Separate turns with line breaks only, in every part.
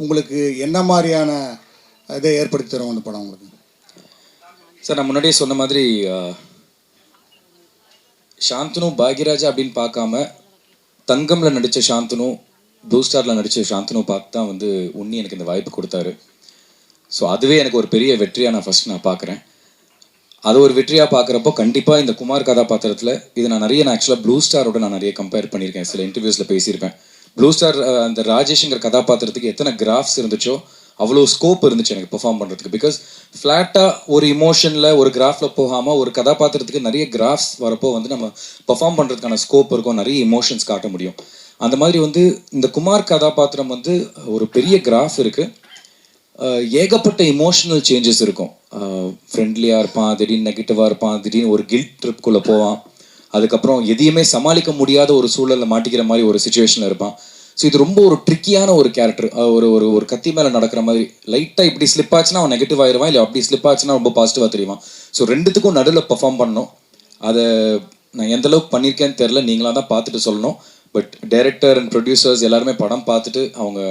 உங்களுக்கு என்ன மாதிரியான இதை ஏற்படுத்தி தரும் அந்த படம் உங்களுக்கு?
சார், நான் முன்னாடியே சொன்ன மாதிரி சாந்தனு பாக்யராஜா அப்படின்னு பார்க்காம தங்கம்ல நடித்த சாந்தனு, ப்ளூ ஸ்டாரில் நடித்த சாந்தனு பார்த்து தான் வந்து உன்னி எனக்கு இந்த வாய்ப்பு கொடுத்தாரு. ஸோ அதுவே எனக்கு ஒரு பெரிய வெற்றியாக நான் பார்க்குறேன். அது ஒரு வெற்றியாக பார்க்குறப்போ கண்டிப்பாக இந்த குமார் கதாபாத்திரத்தில் இது நான் ஆக்சுவலாக ப்ளூ ஸ்டாரோட நான் நிறைய கம்பேர் பண்ணியிருக்கேன். சில இன்டர்வியூஸில் பேசியிருப்பேன். ப்ளூ ஸ்டார் அந்த ராஜேஷ்ங்கிற கதாபாத்திரத்துக்கு எத்தனை கிராஃப்ஸ் இருந்துச்சோ அவ்வளோ ஸ்கோப் இருந்துச்சு எனக்கு பெர்ஃபார்ம் பண்ணுறதுக்கு. பிகாஸ் ஃப்ளாட்டாக ஒரு இமோஷனில் ஒரு கிராஃபில் போகாமல் ஒரு கதாபாத்திரத்துக்கு நிறைய கிராஃப்ஸ் வரப்போ வந்து நம்ம பெர்ஃபார்ம் பண்ணுறதுக்கான ஸ்கோப் இருக்கும், நிறைய இமோஷன்ஸ் காட்ட முடியும். அந்த மாதிரி வந்து இந்த குமார் கதாபாத்திரம் வந்து ஒரு பெரிய கிராஃப் இருக்குது, ஏகப்பட்ட இமோஷனல் சேஞ்சஸ் இருக்கும். ஃப்ரெண்ட்லியாக இருப்பான், திடீர்னு நெகட்டிவாக இருப்பான், திடீர்னு ஒரு கில்ட் ட்ரிப்குள்ளே போவான், அதுக்கப்புறம் எதையுமே சமாளிக்க முடியாத ஒரு சூழலில் மாட்டிக்கிற மாதிரி ஒரு சுச்சுவேஷனில் இருப்பான். ஸோ இது ரொம்ப ஒரு ட்ரிக்கியான ஒரு கேரக்டர். ஒரு ஒரு ஒரு கத்தி மேலே நடக்கிற மாதிரி லைட்டாக இப்படி ஸ்லிப் ஆச்சுன்னா அவன் நெகட்டிவ் ஆயிடுவான், இல்லை அப்படி ஸ்லிப் ஆச்சுன்னா ரொம்ப பாசிட்டிவாக தெரியுவான். ஸோ ரெண்டுத்துக்கும் நடுவில் பெர்ஃபார்ம் பண்ணணும். அதை நான் எந்த அளவுக்கு பண்ணியிருக்கேன்னு தெரில, நீங்களாக தான் பார்த்துட்டு சொல்லணும். பட் டைரக்டர் அண்ட் ப்ரொடியூசர்ஸ் எல்லாருமே படம் பார்த்துட்டு அவங்க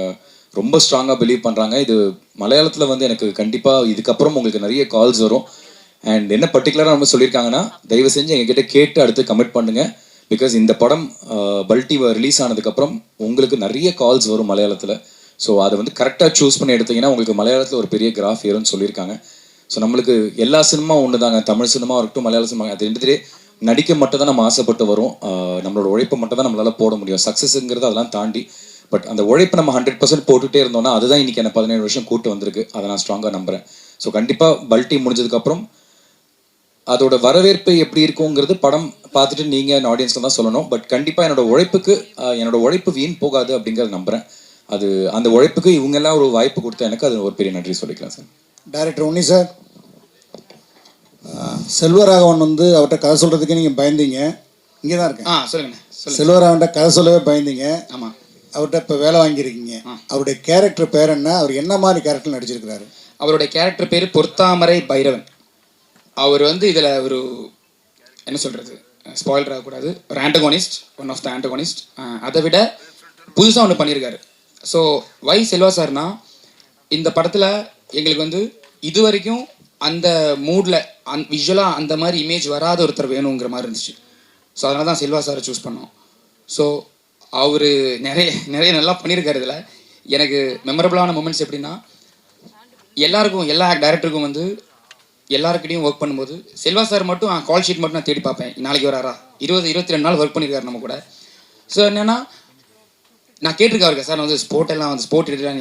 ரொம்ப ஸ்ட்ராங்காக பிலீவ் பண்ணுறாங்க. இது மலையாளத்தில் வந்து எனக்கு கண்டிப்பாக இதுக்கப்புறம் உங்களுக்கு நிறைய கால்ஸ் வரும். அண்ட் என்ன பர்டிகுலராக நம்ம சொல்லியிருக்காங்கன்னா, தயவு செஞ்சு எங்ககிட்ட கேட்டு அடுத்து கமிட் பண்ணுங்கள். பிகாஸ் இந்த படம் பல்டி ரிலீஸ் ஆனதுக்கப்புறம் உங்களுக்கு நிறைய கால்ஸ் வரும் மலையாளத்தில். ஸோ அதை வந்து கரெக்டாக சூஸ் பண்ணி எடுத்தீங்கன்னா உங்களுக்கு மலையாளத்தில் ஒரு பெரிய கிராஃப் ஏறும்னு சொல்லியிருக்காங்க. ஸோ நம்மளுக்கு எல்லா சினிமா ஒன்று தாங்க, தமிழ் சினிமா இருக்கட்டும் மலையாள சினிமா, அது ரெண்டுத்திலே நடிக்க மட்டும் தான் நம்ம ஆசைப்பட்டு வரும். நம்மளோட உழைப்பை மட்டும் தான் நம்மளால் போட முடியும். சக்ஸஸ்ங்கிறது அதெல்லாம் தாண்டி. பட் அந்த உழைப்பை நம்ம 100% போட்டுகிட்டே இருந்தோம்னா அதுதான் இன்றைக்கி என்ன 17 வருஷம் கூட்டு வந்திருக்கு. அதை நான் ஸ்ட்ராங்காக நம்புகிறேன். ஸோ கண்டிப்பாக பல்டி முடிஞ்சதுக்கப்புறம் அதோட வரவேற்பு எப்படி இருக்குங்கிறது படம் பார்த்துட்டு நீங்கள் ஆடியன்ஸில் தான் சொல்லணும். பட் கண்டிப்பாக என்னோட உழைப்பு வீண் போகாது அப்படிங்கிறத நம்புகிறேன். அது அந்த உழைப்புக்கு இவங்கெல்லாம் ஒரு வாய்ப்பு கொடுத்தா எனக்கு அது ஒரு பெரிய நன்றி சொல்லிக்கலாம் சார்.
டைரக்டர் உன்னி சார், செல்வராகவன் வந்து அவர்கிட்ட கதை சொல்கிறதுக்கே நீங்கள் பயந்தீங்க. இங்கே தான் இருக்கேன்.
சொல்லுங்கண்ணே.
செல்வராகவன்கிட்ட கதை சொல்லவே பயந்தீங்க.
ஆமாம்.
அவர்கிட்ட இப்போ வேலை வாங்கியிருக்கீங்க. அவருடைய கேரக்டர் பேர் என்ன? அவர் என்ன மாதிரி கேரக்டர் நடிச்சிருக்கிறாரு?
அவருடைய கேரக்டர் பேர் பொற்தாமரை பைரவன். அவர் வந்து இதில் ஒரு என்ன சொல்கிறது, ஸ்பாயிலர் ஆகக்கூடாது, ஒரு antagonist, one of the antagonist. அதை விட புதுசாக ஒன்று பண்ணியிருக்காரு. ஸோ வை செல்வா சார்னா, இந்த படத்தில் எங்களுக்கு வந்து இது வரைக்கும் அந்த மூடில் விஷுவலாக அந்த மாதிரி இமேஜ் வராத ஒருத்தர் வேணுங்கிற மாதிரி இருந்துச்சு. ஸோ அதனால தான் செல்வா சாரை சூஸ் பண்ணோம். ஸோ அவர் நிறைய நல்லா பண்ணியிருக்காரு. இதில் எனக்கு மெமரபிளான மூமெண்ட்ஸ் எப்படின்னா, எல்லா டைரக்டருக்கும் வந்து எல்லாருக்கிட்டையும் ஒர்க் பண்ணும்போது செல்வா சார் மட்டும் கால் ஷீட் மட்டும் நான் தேடி பார்ப்பேன், நாளைக்கு வராரா, 22 நாள் ஒர்க் பண்ணியிருக்காரு நம்ம கூட. ஸோ என்னென்னா நான் கேட்டிருக்கேன் அவருக்கு, சார் நான் வந்து ஸ்போர்ட் எடிட்டராக